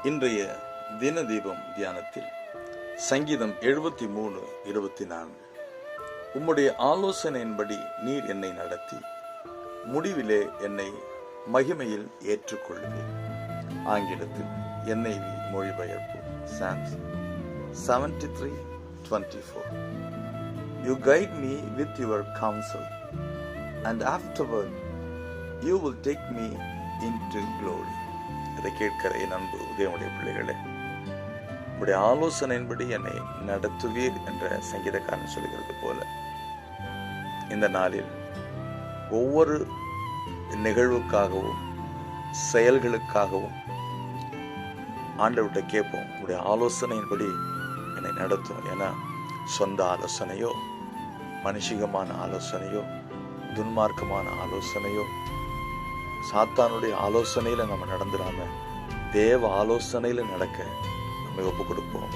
இன்றைய தின தீபம் தியானத்தில் சங்கீதம் 73:24 உம்முடைய ஆலோசனையின்படி நீர் என்னை நடத்தி முடிவிலே என்னை மகிமையில் ஏற்றுக்கொள்வீர். ஆங்கிலத்தில் NIV மொழிபெயர்ப்பு Psalms 73:24 You guide me with your counsel and afterward you will take me into glory. இதை கேட்கிற என் அன்பு தேவனுடைய பிள்ளைகளே, உங்களுடைய ஆலோசனையின்படி என்னை நடத்துவீர் என்ற சங்கீதக்காரன் சொல்கிறது போல இந்த நாளில் ஒவ்வொரு நிகழ்வுக்காகவும் செயல்களுக்காகவும் ஆண்டவர்கிட்ட கேட்போம், உங்களுடைய ஆலோசனையின்படி என்னை நடத்தும். ஏன்னா சொந்த ஆலோசனையோ, மனுஷிகமான ஆலோசனையோ, துன்மார்க்கமான ஆலோசனையோ, சாத்தானுடைய ஆலோசனையில நம்ம நடந்துடாம தேவ ஆலோசனையில நடக்க நம்ம ஒப்பு கொடுப்போம்.